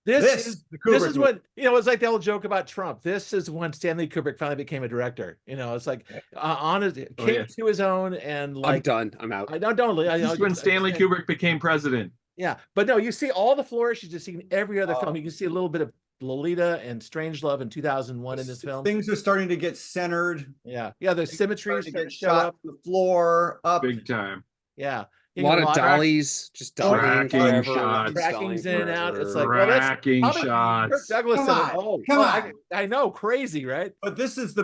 This is when, it's like the old joke about Trump. This is when Stanley Kubrick finally became a director. It's like on his came to his own, and I'm like done. I'm out. I don't This is when Stanley Kubrick became president. Yeah, but no, you see all the flourishes you see in every other film. You can see a little bit of Lolita and Strangelove in 2001 in this film. Things are starting to get centered. Yeah, there's symmetry to get shot up the floor up big time. Yeah. A lot of dollies, just dollying tracking shots, tracking's in and out. It's like, tracking shots. Kirk Douglas said, come on. I know, crazy, right? But this is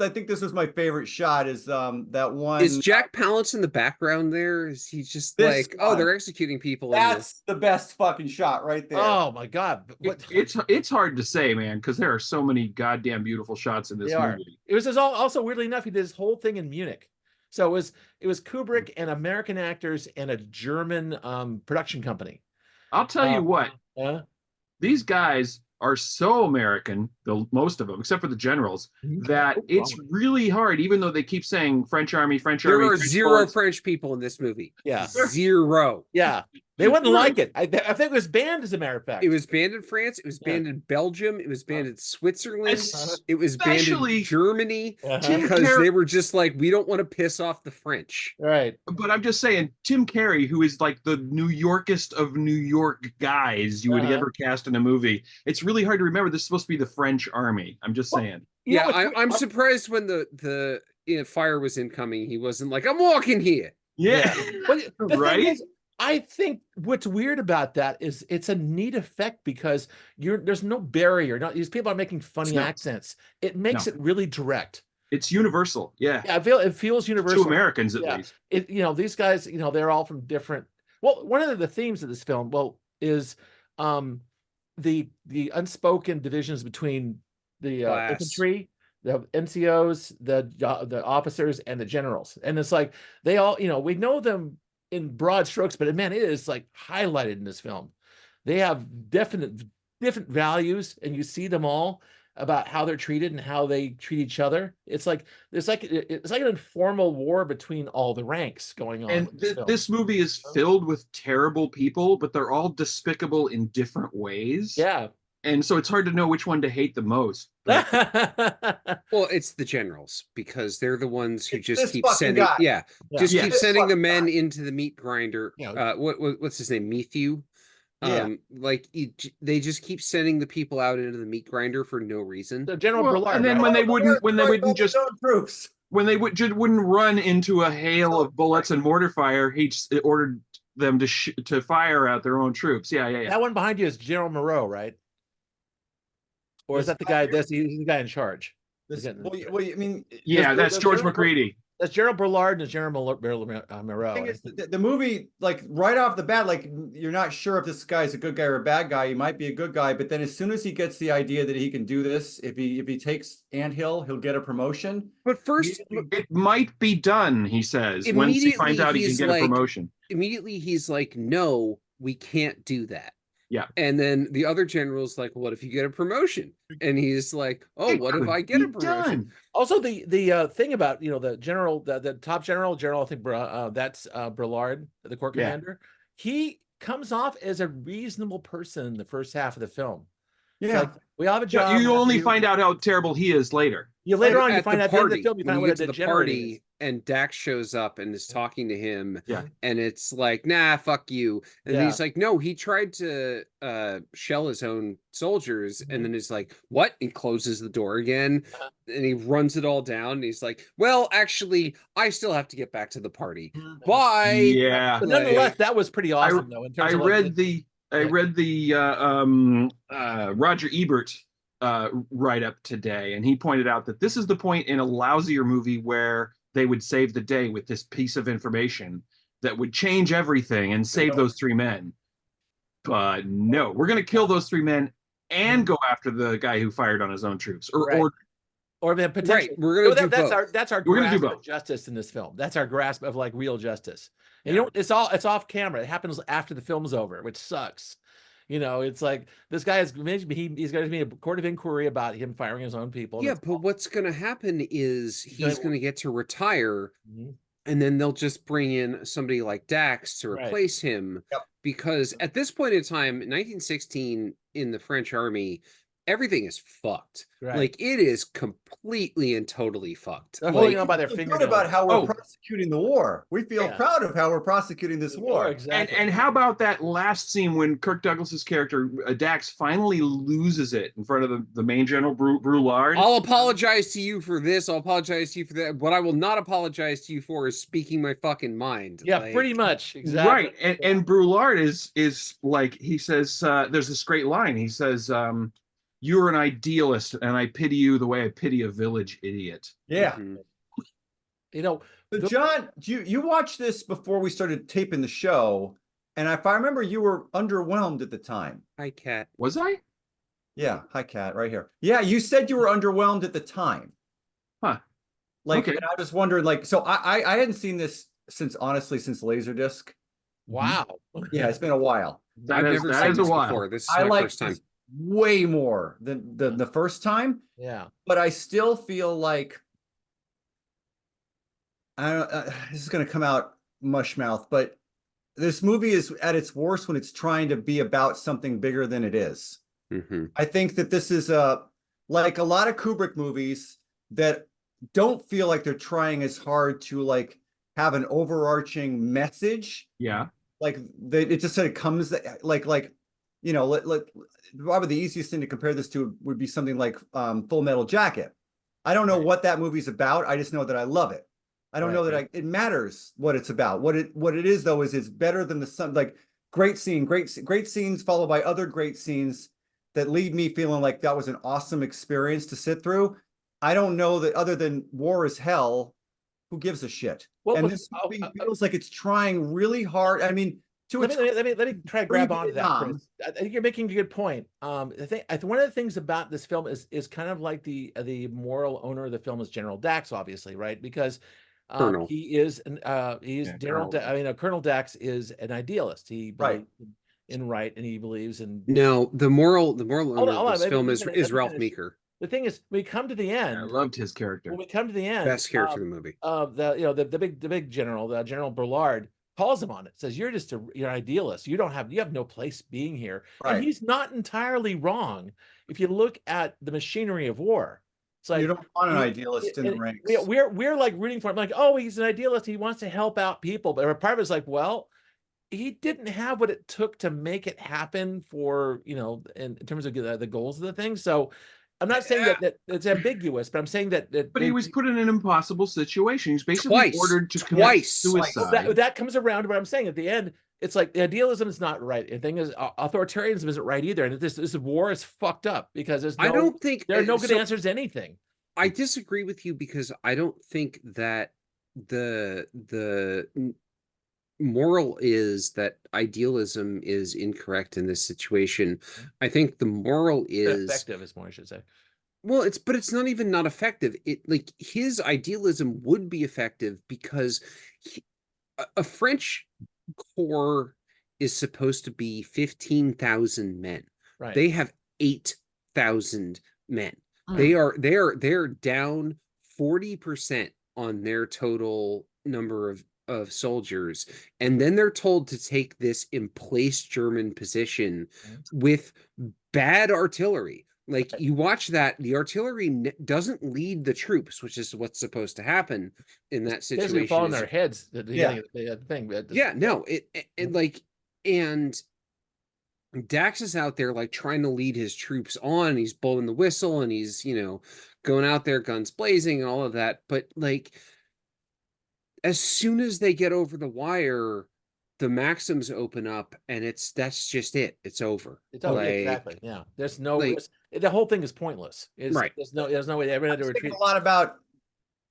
I think this was my favorite shot. Is that one? Is Jack Palance in the background there? Is he just like, oh, they're executing people? That's the best fucking shot right there. Oh my god! It's hard to say, man, because there are so many goddamn beautiful shots in this movie. It was also weirdly enough, he did this whole thing in Munich. So it was Kubrick and American actors and a German production company. I'll tell you what, these guys are so American, most of them, except for the generals, that it's really hard, even though they keep saying French Army, French Army. There are zero French people in this movie. Yeah. Zero. Yeah. They wouldn't like it. I think it was banned, as a matter of fact. It was banned in France. It was banned in Belgium. It was banned in Switzerland. It was banned in Germany because they were just like, we don't want to piss off the French. Right. But I'm just saying, Tim Carey, who is like the New Yorkest of New York guys you would ever cast in a movie, it's really hard to remember this is supposed to be the French army. I'm just saying. Yeah, I'm surprised when the fire was incoming, he wasn't like, I'm walking here. Yeah. Right? I think what's weird about that is it's a neat effect because there's no barrier. These people are making funny accents. It makes it really direct. It's universal. Yeah. It feels universal to Americans at least. These guys, they're all from different. Well, one of the themes of this film, is the unspoken divisions between the infantry, the NCOs, the officers, and the generals. And it's like they all, we know them in broad strokes, but man, it is like highlighted in this film. They have different values, and you see them all about how they're treated and how they treat each other. It's like an informal war between all the ranks going on. And this movie is filled with terrible people, but they're all despicable in different ways. Yeah. And so it's hard to know which one to hate the most. Well, it's the generals, because they're the ones who just keep sending, keep sending the men into the meat grinder. What's his name? Matthew. They just keep sending the people out into the meat grinder for no reason. So General Brillard, and then when they wouldn't run into a hail of bullets and mortar fire, he just ordered them to fire at their own troops. Yeah. That one behind you is General Moreau, right? Or is that the guy? He's the guy in charge. That's George McCready. That's Gerald Brillard and General Moreau. The movie, like right off the bat, like you're not sure if this guy's a good guy or a bad guy. He might be a good guy, but then as soon as he gets the idea that he can do this, if he takes Anthill, he'll get a promotion. But first, it might be done, he says. Once he finds out he can get a promotion. Immediately, he's like, "No, we can't do that." Yeah. And then the other general's like, "What if you get a promotion?" And he's like, "Oh, what if I get a promotion?" Also, the thing about the general, the top general, I think that's Brillard, the corps commander. He comes off as a reasonable person in the first half of the film. Yeah, like, we all have a job. You only find out how terrible he is later. Later on, you find out at the end of the film, you find out what a degenerate is. And Dax shows up and is talking to him. Yeah. And it's like, nah, fuck you. And he's like, no, he tried to shell his own soldiers. And then he's like, what? And closes the door again. And he runs it all down. And he's like, well, actually, I still have to get back to the party. Bye. Yeah. But nonetheless, that was pretty awesome, though. In terms I read the Roger Ebert write-up today, and he pointed out that this is the point in a lousier movie where they would save the day with this piece of information that would change everything and save those three men. But no, we're going to kill those three men and go after the guy who fired on his own troops, or the potential. Right, we're going to do both. That's our grasp of justice in this film. That's our grasp of like real justice. And it's off camera. It happens after the film's over, which sucks. It's like this guy he's going to be a court of inquiry about him firing his own people. Yeah, but what's going to happen is he's going to get to retire and then they'll just bring in somebody like Dax to replace him. Yep. Because at this point in time, 1916 in the French army, everything is fucked. Right. Like, it is completely and totally fucked. They're Like, holding on by their feel fingernails. good about how we're prosecuting the war. We feel proud of how we're prosecuting this war. Exactly. And how about that last scene when Kirk Douglas's character Dax finally loses it in front of the main general Brulard? I'll apologize to you for this. I'll apologize to you for that. What I will not apologize to you for is speaking my fucking mind. Yeah, like, pretty much. Exactly. Right. And Brulard is like, he says, there's this great line. He says, you're an idealist, and I pity you the way I pity a village idiot. Yeah. Mm-hmm. You know, so John, you watched this before we started taping the show, and if I remember, you were underwhelmed at the time. Hi, Cat. Was I? Yeah. Hi, Cat. Right here. Yeah, you said you were underwhelmed at the time. Huh. Like, Okay. and I was wondering, like, so I hadn't seen this since Laserdisc. wow. Yeah, it's been a while. I've never seen this before. This is my first time. Way more than the first time. Yeah. But I still feel like this is going to come out mush mouth, but this movie is at its worst when it's trying to be about something bigger than it is. Mm-hmm. I think that this is like a lot of Kubrick movies that don't feel like they're trying as hard to like have an overarching message. Yeah. Like it just sort of comes like you know, probably the easiest thing to compare this to would be something like Full Metal Jacket. I don't know what that movie's about. I just know that I love it. I don't know that it matters what it's about. What it is though is it's better than like great scenes followed by other great scenes that leave me feeling like that was an awesome experience to sit through. I don't know that other than War is Hell, who gives a shit? This movie feels like it's trying really hard. I mean, let me try to grab onto that, Chris. I think you're making a good point. I think one of the things about this film is kind of like the moral owner of the film is General Dax, obviously, right? Because he is General. Colonel Dax is an idealist. He believes in right, and he believes in the moral owner of this film is Ralph Meeker. The thing is, we come to the end. I loved his character. When we come to the end, best character in the movie. The big general, the General Brulard, calls him on it, says you're an idealist, you have no place being here. And he's not entirely wrong. If you look at the machinery of war, it's like you don't want an idealist in the ranks. We're like rooting for him, like, oh, he's an idealist, he wants to help out people, but part of it's like, well, he didn't have what it took to make it happen for, in terms of the goals of the thing. So I'm not saying that it's ambiguous, but I'm saying that he was put in an impossible situation. He was basically ordered to commit suicide. That comes around to what I'm saying. At the end, it's like the idealism is not right. The thing is, authoritarianism isn't right either. And this war is fucked up because there are no good answers to anything. I disagree with you because I don't think that the moral is that idealism is incorrect in this situation. I think the moral is effective, is more I should say. Well, it's not even not effective. His idealism would be effective because a French corps is supposed to be 15,000 men. Right. They have 8,000 men. They're down 40% on their total number of soldiers, and then they're told to take this emplaced German position with bad artillery. Like, you watch that, the artillery doesn't lead the troops, which is what's supposed to happen in that situation. They fall on their heads. The thing. And Dax is out there like trying to lead his troops on. He's blowing the whistle and he's going out there guns blazing and all of that. But like, as soon as they get over the wire, the Maxims open up, and that's just it. It's over. It's over. Exactly. Yeah. There's no the whole thing is pointless. Right. There's no way they ever had to retreat. A lot about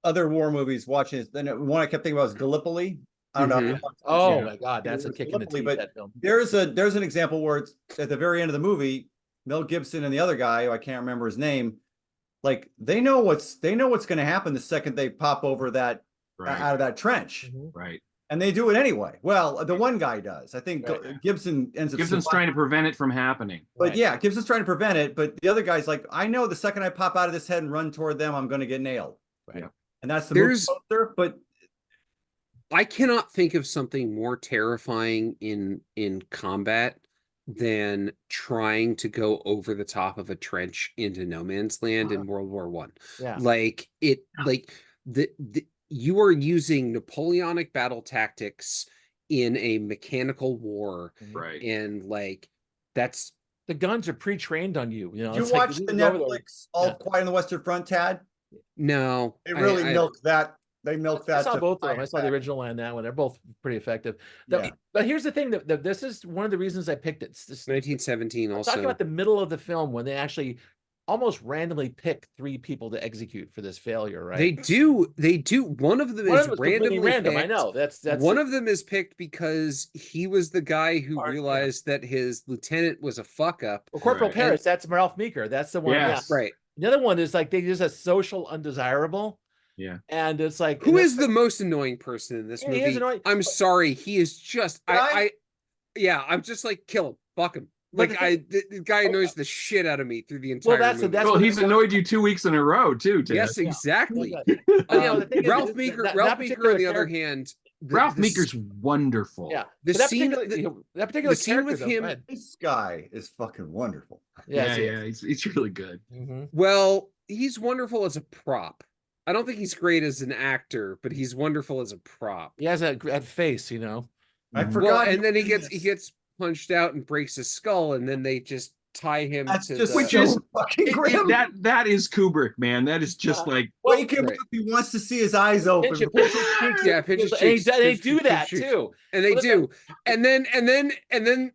other war movies. Watching it. Then one I kept thinking about was Gallipoli. I don't know. Oh my God, that's a kick in the teeth. But that film. There's an example where it's at the very end of the movie, Mel Gibson and the other guy, who I can't remember his name, like they know what's going to happen the second they pop over that out of that trench. Right. And they do it anyway. Well, the one guy does. I think Gibson's trying to prevent it from happening. But Gibson's trying to prevent it. But the other guy's like, I know the second I pop out of this head and run toward them, I'm going to get nailed. Right. And that's the movie poster. But I cannot think of something more terrifying in combat than trying to go over the top of a trench into no man's land in World War One. Yeah. Like the you are using Napoleonic battle tactics in a mechanical war. Right. And like that's the guns are pre-trained on you. You know, Did you watch the Netflix All Quiet on the Western Front, Tad? No. They really milked that. They milked that. I saw both of them. I saw the original and that one. They're both pretty effective. Yeah. But here's the thing that this is one of the reasons I picked it. This, 1917 also. Talking about the middle of the film when they actually almost randomly pick 3 people to execute for this failure, right? They do. One of them is randomly random. Picked. I know. That's one of them is picked because he was the guy who realized that his lieutenant was a fuck up. Well, Corporal Paris, that's Ralph Meeker. That's the one. Yes. Yeah. Right. The other one is like they use a social undesirable. Yeah. And it's like, who is the most annoying person in this movie? He is annoying. I'm sorry. He is just, I'm just like, kill him. Fuck him. Like the guy annoys the shit out of me through the entire movie. Well, he's annoyed you 2 weeks in a row too. Ted. Yes, exactly. Ralph Meeker, on the other hand, Ralph Meeker's wonderful. Yeah, the scene with him. This guy is fucking wonderful. Yeah, he's really good. Mm-hmm. Well, he's wonderful as a prop. I don't think he's great as an actor, but he's wonderful as a prop. He has a face, you know. I forgot. And then he gets punched out and breaks his skull, and then they just tie him which is fucking grim. That is Kubrick, man. That is just like wake him up. He wants to see his eyes open. Pinch his cheeks. And they do that too. And they do. And then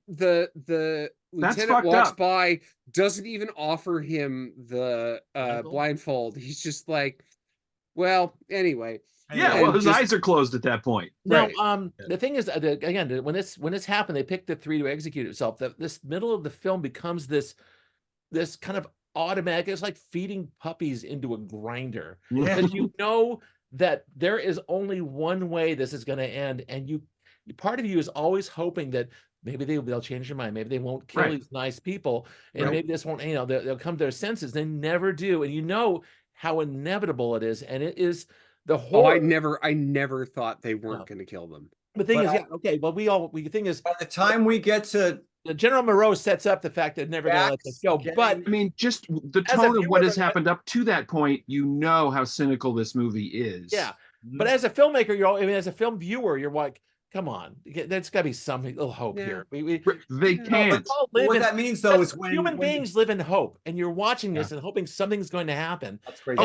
the lieutenant walks by, doesn't even offer him the blindfold. He's just like, well, anyway. Yeah, well, his eyes are closed at that point. No, the thing is, again, when this happened, they picked the 3 to execute itself. This middle of the film becomes this kind of automatic. It's like feeding puppies into a grinder. Yeah. Because you know that there is only one way this is going to end, and part of you is always hoping that maybe they'll change their mind. Maybe they won't kill these nice people, and maybe this won't. They'll come to their senses. They never do, and you know how inevitable it is, and it is. The whole I never thought they weren't going to kill them. The thing is, okay. Well, the thing is, by the time we get to General Moreau sets up the fact that they're never going to let this go. But I mean, just the tone of what has happened up to that point, you know how cynical this movie is. Yeah, but as a filmmaker, as a film viewer, you're like, come on, there's got to be some little hope here. They can't. What that means, though, is when human beings live in hope, and you're watching this and hoping something's going to happen. That's crazy.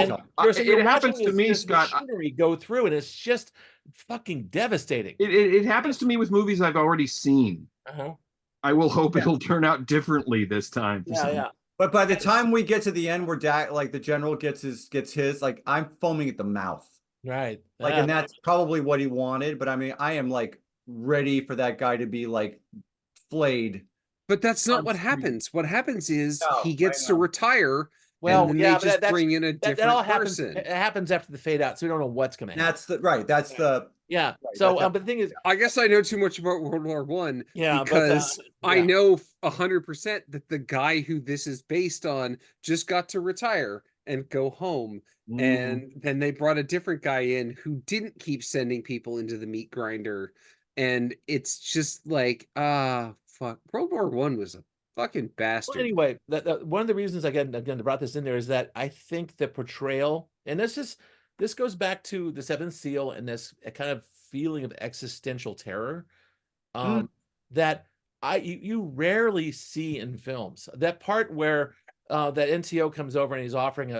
It happens to me, Scott. Machinery go through, and it's just fucking devastating. It happens to me with movies I've already seen. I will hope it'll turn out differently this time. Yeah. But by the time we get to the end, where the general gets his, like I'm foaming at the mouth. Right. Like, and that's probably what he wanted. But I mean, I am like ready for that guy to be like flayed. But that's not what happens. What happens is he gets to retire. Well, and then they just bring in a different person. It happens after the fade out, so we don't know what's going to happen. That's the yeah. So, but the thing is, I guess I know too much about World War One. Yeah, because I know 100% that the guy who this is based on just got to retire and go home. And then they brought a different guy in who didn't keep sending people into the meat grinder. And it's just like, fuck. World War One was a fucking bastard. Well, anyway, one of the reasons I brought this in there is that I think the portrayal, and this goes back to the Seventh Seal and this kind of feeling of existential terror that you rarely see in films. That part where that NCO comes over and he's offering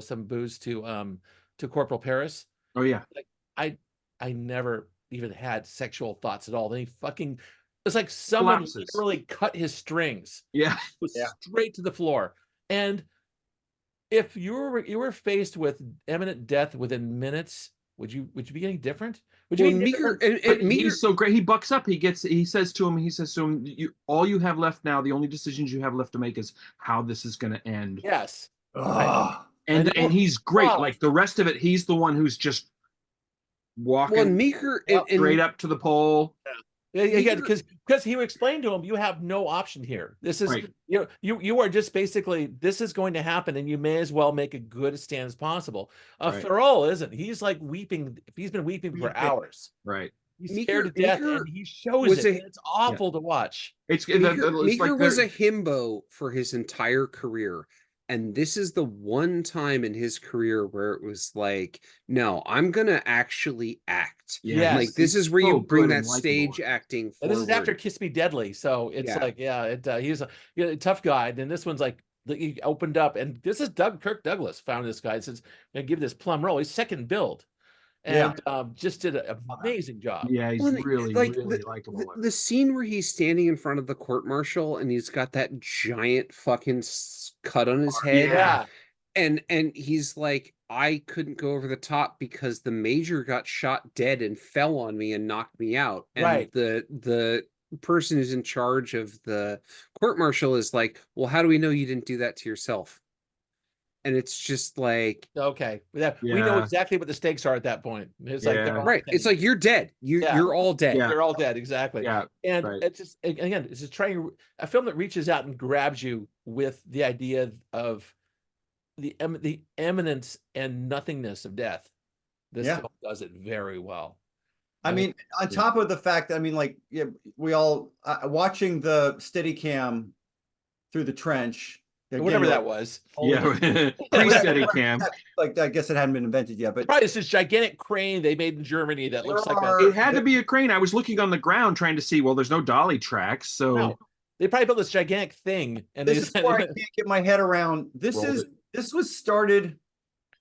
some booze to Corporal Paris. Oh yeah. Like I never even had sexual thoughts at all. Then it's like someone literally cut his strings. Yeah. Straight to the floor. And if you were faced with imminent death within minutes, would you be any different? Meeker he's so great. He bucks up. He says to him, all you have left now, the only decisions you have left to make is how this is going to end. Yes. And he's great. Like the rest of it, he's the one who's just walking Meeker straight up to the pole. Yeah, because he explained to him, you have no option here. This is you are just basically, this is going to happen, and you may as well make a good a stand as possible. Farrell isn't. He's like weeping. He's been weeping for hours. Right. He's scared to death, and he shows it. It's awful to watch. Meeker was a himbo for his entire career. And this is the one time in his career where it was like, no, I'm going to actually act. Yeah. Like, this is where you bring that stage acting forward. And this is after Kiss Me Deadly. So it's he's a tough guy. And this one's like, he opened up. And this is Kirk Douglas found this guy. Says, I'm going to give this plum role. He's second build. And just did an amazing job. Yeah, he's really likable. The scene where he's standing in front of the court martial and he's got that giant fucking cut on his head. Yeah. And he's like, I couldn't go over the top because the major got shot dead and fell on me and knocked me out. And the person who's in charge of the court martial is like, well, how do we know you didn't do that to yourself? And it's just like, okay, we know exactly what the stakes are at that point. It's like, right. It's like, you're dead. You're all dead. Yeah. You're all dead. Exactly. Yeah. And it's just, again, it's just trying a film that reaches out and grabs you with the idea of the imminence and nothingness of death. This film does it very well. I mean, on top of the fact, I mean, like, we all watching the Steadicam through the trench. Again, whatever that was. Pre-steady cam. Like, I guess it hadn't been invented yet, but probably it's this gigantic crane they made in Germany that looks like it had to be a crane. I was looking on the ground trying to see. Well, there's no dolly tracks, so they probably built this gigantic thing. And this is where I can't get my head around. This was started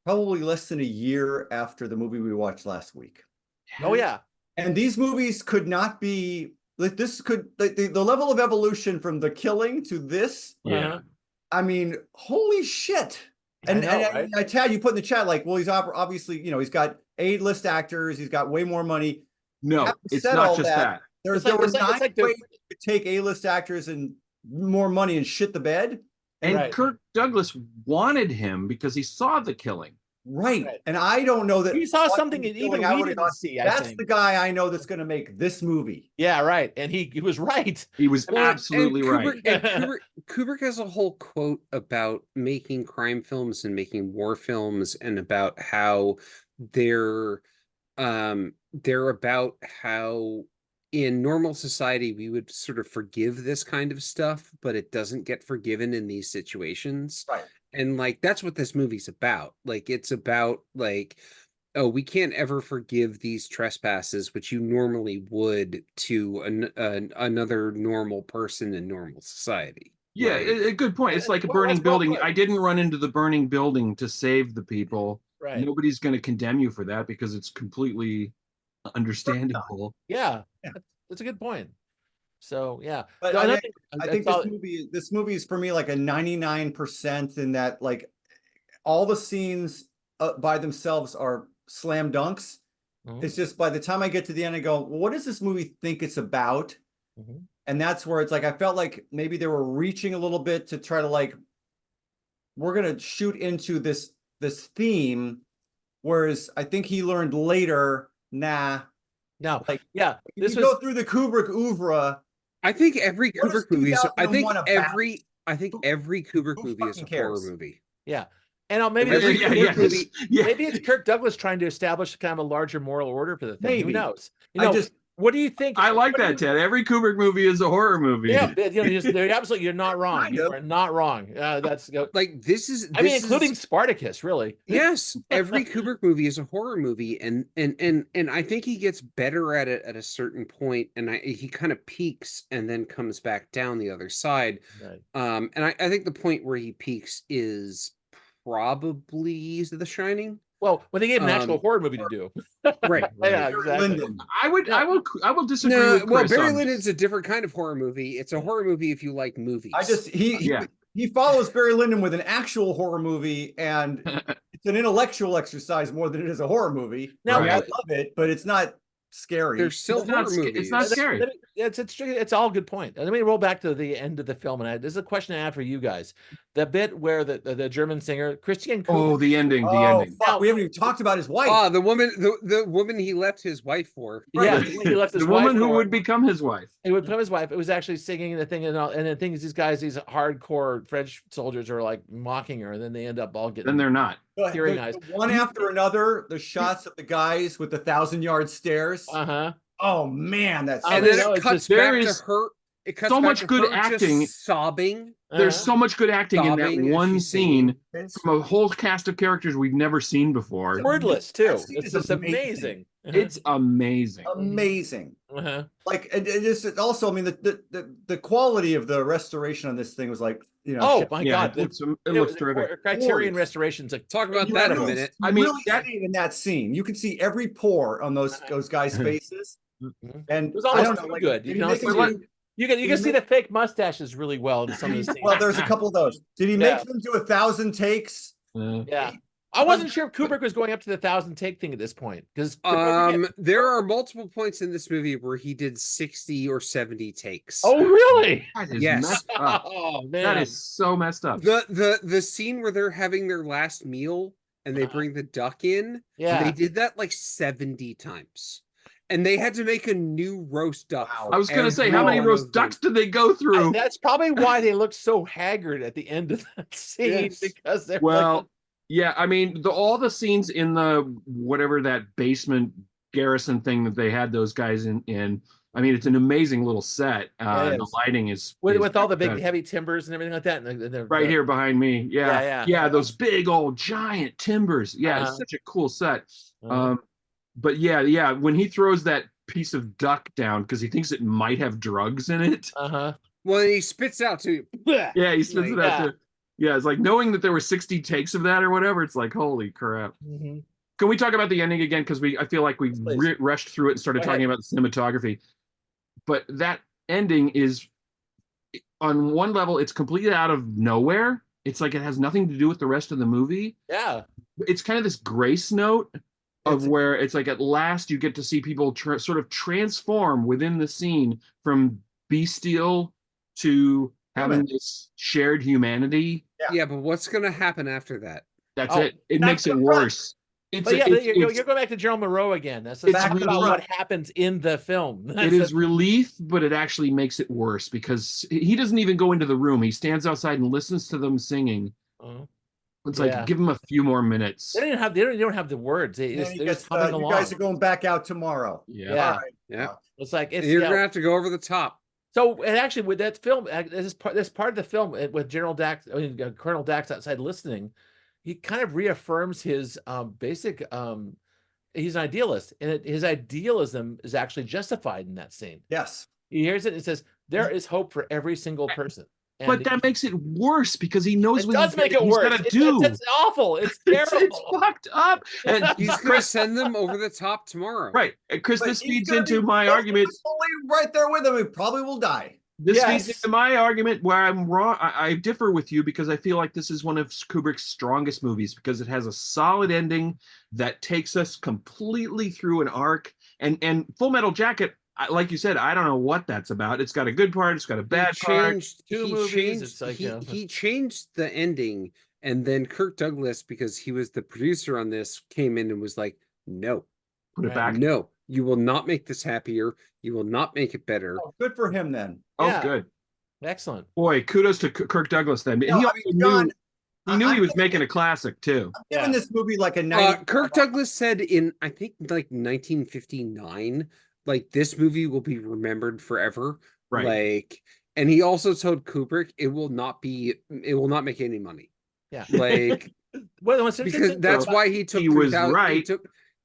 probably less than a year after the movie we watched last week. Oh yeah, and these movies could not be like this. Could the level of evolution from The Killing to this? Yeah. I mean, holy shit. And Tad, you put in the chat, like, well, he's obviously, he's got A-list actors. He's got way more money. No, it's not just that. There were 9 ways to take A-list actors and more money and shit the bed. And Kirk Douglas wanted him because he saw The Killing. Right. And I don't know that he saw something that even we didn't see. That's the guy I know that's going to make this movie. Yeah, right. And he was right. He was absolutely right. Kubrick has a whole quote about making crime films and making war films, and about how they're about how in normal society we would sort of forgive this kind of stuff, but it doesn't get forgiven in these situations. Right. And like, that's what this movie's about. Like, it's about like, oh, we can't ever forgive these trespasses, which you normally would to another normal person in normal society. Yeah, right? A good point. It's like a burning building. I didn't run into the burning building to save the people. Right. Nobody's going to condemn you for that because it's completely understandable. Yeah, that's a good point. So yeah, but I think this movie is for me like a 99% in that, like, all the scenes by themselves are slam dunks. It's just by the time I get to the end, I go, well, what does this movie think it's about? And that's where it's like I felt like maybe they were reaching a little bit to try to, like, we're gonna shoot into this theme, whereas I think he learned later, no, like, this go through the Kubrick oeuvre. I think every Kubrick movie is. I think every Kubrick movie is a horror movie. Yeah, and maybe maybe it's Kirk Douglas trying to establish kind of a larger moral order for the thing. Maybe. Who knows? What do you think? I like that, Ted. Every Kubrick movie is a horror movie. Yeah, you're not wrong. You are not wrong. That's like this is. I mean, including Spartacus, really. Yes, every Kubrick movie is a horror movie, and I think he gets better at it at a certain point, and he kind of peaks and then comes back down the other side. Right. And I think the point where he peaks is probably The Shining. Well, when they gave him an actual horror movie to do, right? Yeah, exactly. I will disagree. No, with Chris Barry Lyndon's a different kind of horror movie. It's a horror movie if you like movies. He follows Barry Lyndon with an actual horror movie, and it's an intellectual exercise more than it is a horror movie. Now, I love it, but it's not scary. There's still horror movies. It's not scary. It's all a good point. Let me roll back to the end of the film, and this is a question I had for you guys. the bit where the German singer Christian Kubrick, Oh, the ending. Fuck, we haven't even talked about his wife. Oh, the woman he left his wife for. Yeah, Right. he left his the woman wife who for. would become his wife. It would become his wife. It was actually singing the thing, and the thing is, these hardcore French soldiers are like mocking her, and then they end up all getting. Then they're not. Tearing eyes. One after another, the shots of the guys with the 1,000-yard stares. Oh man, that's and then it cuts back to her. It cuts so back much to good her acting, just sobbing. There's so much good acting in that one scene from a whole cast of characters we've never seen before. Wordless too. It's just amazing. It's amazing. Amazing. Like, and it's also, I mean, the quality of the restoration on this thing was like, you know. Oh my God, it looks terrific. Criterion restorations. Like, talk about that in a minute. I mean, really in that scene, you can see every pore on those guys' faces, and it was almost I don't know, like, good. You can see the fake mustaches really well in some of the scenes. Well, there's a couple of those. Did he make them do 1,000 takes? Yeah. I wasn't sure if Kubrick was going up to the 1,000 take thing at this point, because there are multiple points in this movie where he did 60 or 70 takes. Oh, really? That is yes. messed up. Oh man, that is so messed up. The scene where they're having their last meal and they bring the duck in. Yeah, they did that like 70 times. And they had to make a new roast duck. Wow. I was going to say, how many roast ducks did they go through? That's probably why they looked so haggard at the end of that scene, because they're yeah, I mean, all the scenes in the whatever that basement garrison thing that they had those guys in. I mean, it's an amazing little set. The lighting is with all the big heavy timbers and everything like that. And right here behind me. Yeah, those big old giant timbers. Yeah, it's such a cool set. But yeah, when he throws that piece of duck down because he thinks it might have drugs in it. Well, he spits out too. Yeah, he spits it out too. Yeah, it's like knowing that there were 60 takes of that or whatever. It's like, holy crap. Can we talk about the ending again? Because I feel like we rushed through it and started talking about the cinematography. But that ending is, on one level, it's completely out of nowhere. It's like it has nothing to do with the rest of the movie. Yeah. It's kind of this grace note of where it's like at last you get to see people sort of transform within the scene from bestial to having this shared humanity. Yeah, but what's going to happen after that? That's it. It makes it worse. You're going back to Gerald Moreau again. That's about what happens in the film. It is relief, but it actually makes it worse because he doesn't even go into the room. He stands outside and listens to them singing. It's like, give him a few more minutes. They don't have the words. They're just humming along. You guys are going back out tomorrow. Yeah. It's like you're gonna have to go over the top. So, and actually, with that film, this part of the film with Colonel Dax outside listening, he kind of reaffirms his basic. He's an idealist, and his idealism is actually justified in that scene. Yes, he hears it and says, "There is hope for every single person." But that makes it worse because he knows what he's going to do. It's awful. It's terrible. It's fucked up. And he's going to send them over the top tomorrow. Right. And Chris, this feeds into my argument. Right there with him. He probably will die. This feeds into my argument where I'm wrong. I differ with you because I feel like this is one of Kubrick's strongest movies because it has a solid ending that takes us completely through an arc. And Full Metal Jacket, like you said, I don't know what that's about. It's got a good part. It's got a bad part. He changed the ending, and then Kirk Douglas, because he was the producer on this, came in and was like, "No, put it back. No, you will not make this happier. You will not make it better." Oh, good for him then. Oh, good, excellent. Boy, kudos to Kirk Douglas then. He knew he was making a classic too. I'm giving this movie like a 90. Kirk Douglas said in I think like 1959. Like, this movie will be remembered forever. Right. Like, and he also told Kubrick it will not make any money. Yeah. Like, because that's why he took. He was right.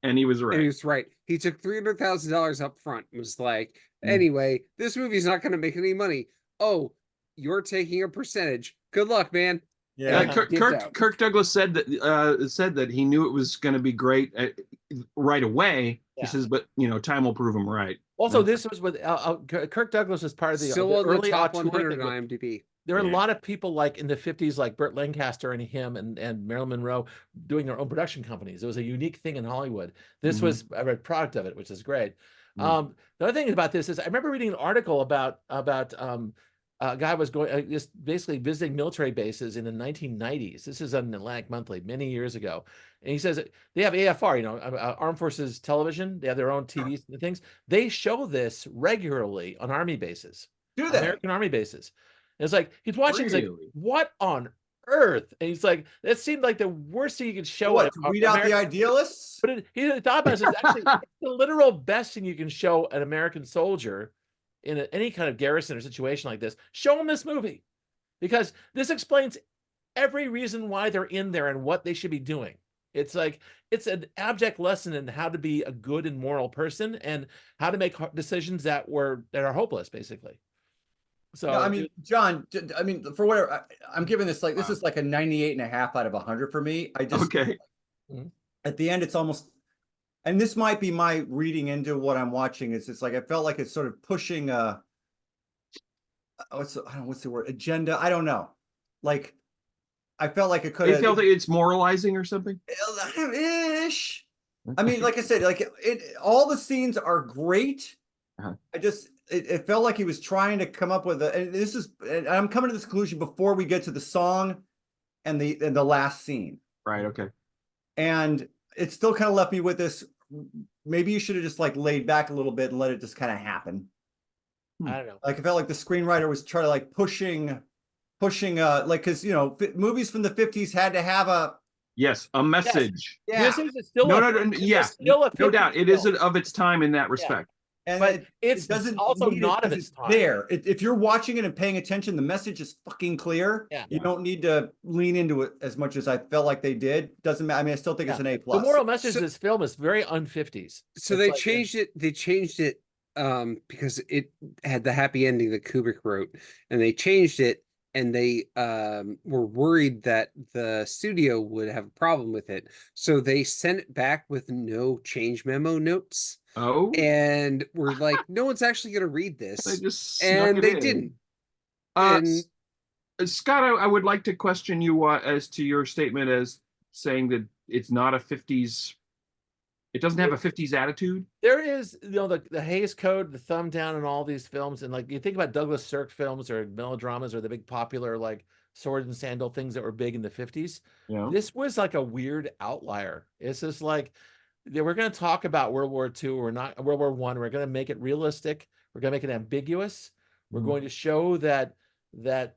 And he was right. And he was right. He took $300,000 up front. And was like, anyway, this movie's not going to make any money. Oh, you're taking a percentage. Good luck, man. Yeah. Kirk Douglas said that he knew it was going to be great right away. He says, but time will prove him right. Also, this was with Kirk Douglas was part of the early top 100 on IMDb. There were a lot of people like in the 50s, like Burt Lancaster and him and Marilyn Monroe doing their own production companies. It was a unique thing in Hollywood. This was a product of it, which is great. The other thing about this is I remember reading an article about a guy was going just basically visiting military bases in the 1990s. This is on Atlantic Monthly many years ago, and he says they have AFR, Armed Forces Television. They have their own TVs and things. They show this regularly on Army bases, American Army bases. And it's like he's watching. He's like, "What on earth?" And he's like, "That seemed like the worst thing you could show." What, to weed out the idealists? But he thought about it. It's actually the literal best thing you can show an American soldier in any kind of garrison or situation like this. Show them this movie, because this explains every reason why they're in there and what they should be doing. It's like it's an abject lesson in how to be a good and moral person and how to make decisions that are hopeless, basically. So no, I mean, John, I mean, for whatever I'm giving this, like, this is like a 98.5 out of 100 for me. I just at the end, it's almost, and this might be my reading into what I'm watching. It's like I felt like it's sort of pushing what's the word, agenda? I don't know. Like, I felt like it could. You felt it's moralizing or something? Ish. I mean, like I said, like all the scenes are great. I just it felt like he was trying to come up with and I'm coming to this conclusion before we get to the song and the last scene. Right. Okay. And it still kind of left me with this. Maybe you should have just like laid back a little bit and let it just kind of happen. I don't know. Like I felt like the screenwriter was trying to like pushing like, because movies from the 50s had to have a message. Yes. Yeah. This is still no doubt it is of its time in that respect. And but it doesn't also not of its time. There, if you're watching it and paying attention, the message is fucking clear. You don't need to lean into it as much as I felt like they did. Doesn't matter. I mean, I still think it's an A+. The moral message of this film is very un-50s. So they changed it. They changed it because it had the happy ending that Kubrick wrote, and they changed it. And they were worried that the studio would have a problem with it. So they sent it back with no change memo notes. Oh. And we're like, no one's actually going to read this. They didn't. Scott, I would like to question you as to your statement as saying that it's not a 50s. It doesn't have a 50s attitude. There is, the Hays Code, the thumb down in all these films. And like, you think about Douglas Sirk films or melodramas or the big popular, like sword and sandal things that were big in the 50s. Yeah. This was like a weird outlier. It's just like, we're going to talk about World War II. We're not World War I. We're going to make it realistic. We're going to make it ambiguous. We're going to show that there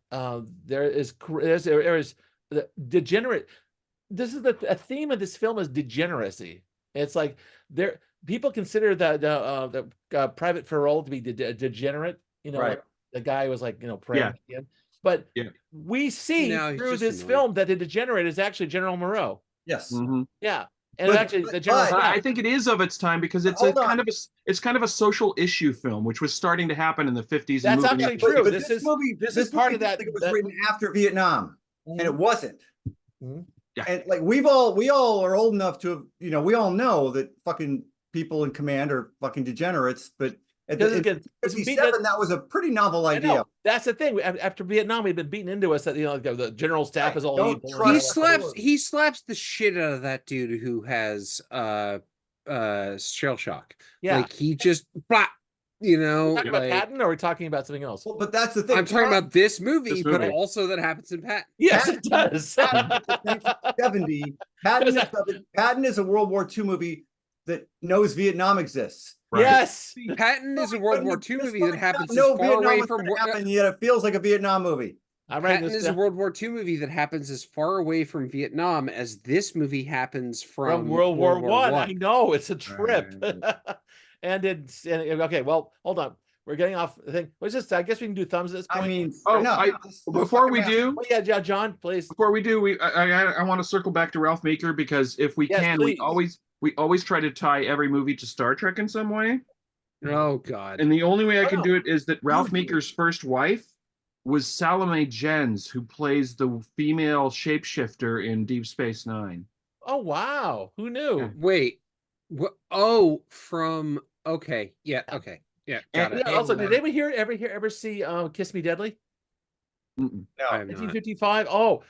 is the degenerate. This is a theme of this film is degeneracy. It's like people consider the Private Farrell to be degenerate. Right. The guy was like praying. Yeah. But we see through this film that the degenerate is actually General Moreau. Yes. Mm-hmm. Yeah. And I think it is of its time because it's kind of a social issue film, which was starting to happen in the 50s. That's actually true. But this is part of that. It was written after Vietnam, and it wasn't. Mm-hmm. Yeah. And like we all are old enough to have, we all know that fucking people in command are fucking degenerates, but in 57, that was a pretty novel idea. That's the thing. After Vietnam, we've been beaten into us that the general staff is all evil. He slaps the shit out of that dude who has shell shock. Yeah, like he just blah. Are we talking about Patton, or are we talking about something else? Well, but that's the thing. I'm talking about this movie, but also that happens in Patton. Yes, it does. 1970. Patton is a World War II movie that knows Vietnam exists. Right. Yes, Patton is a World War II movie that happens as far away from happen, yet it feels like a Vietnam movie. Patton is a World War II movie that happens as far away from Vietnam as this movie happens from World War I. I know, it's a trip. Okay, well, hold on. We're getting off the thing. I guess we can do thumbs at this point. I mean, before we do, John, please. Before we do, I want to circle back to Ralph Meeker because if we can, please. we always try to tie every movie to Star Trek in some way. Oh God! And the only way I can do it is that Ralph Meeker's first wife was Salome Jens, who plays the female shapeshifter in Deep Space Nine. Oh wow! Who knew? Wait. What? Oh, from. Okay. Yeah. Okay. Yeah. Got it. Also, did anyone ever see Kiss Me Deadly? No, 1955. Oh,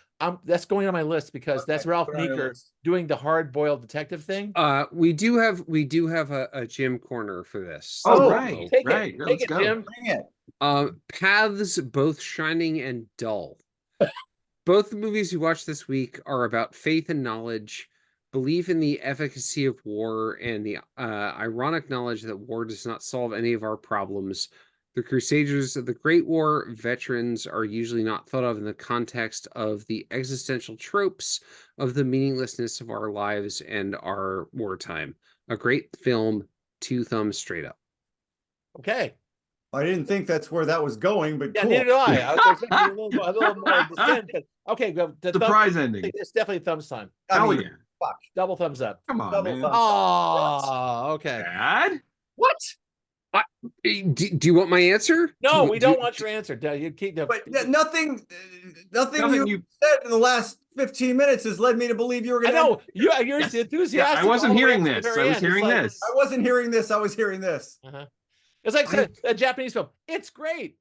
that's going on my list because that's Ralph Meeker doing the hard-boiled detective thing. We do have a Jim corner for this. Oh, right. Take right. it, Jim. Bring it. Paths both shining and dull. Both the movies we watched this week are about faith and knowledge, belief in the efficacy of war, and the ironic knowledge that war does not solve any of our problems. The Crusaders of the Great War veterans are usually not thought of in the context of the existential tropes of the meaninglessness of our lives and our wartime. A great film, 2 thumbs straight up. Okay. I didn't think that's where that was going, but Yeah, cool. neither do I. I was expecting a little more distance, but okay. Surprise ending. It's definitely thumbs time. Hell yeah. Fuck. Double thumbs up. Come on, Double man. thumbs. Oh, okay. Dad? What? Do you want my answer? No, we don't want your answer. You keep the. But nothing Nothing you said in the last 15 minutes has led me to believe you were I going to. know you're enthusiastic. Yeah, I wasn't all the way hearing up to the this. very I was end. hearing It's like- this. I wasn't hearing this. I was hearing this. It's like a Japanese film. It's great.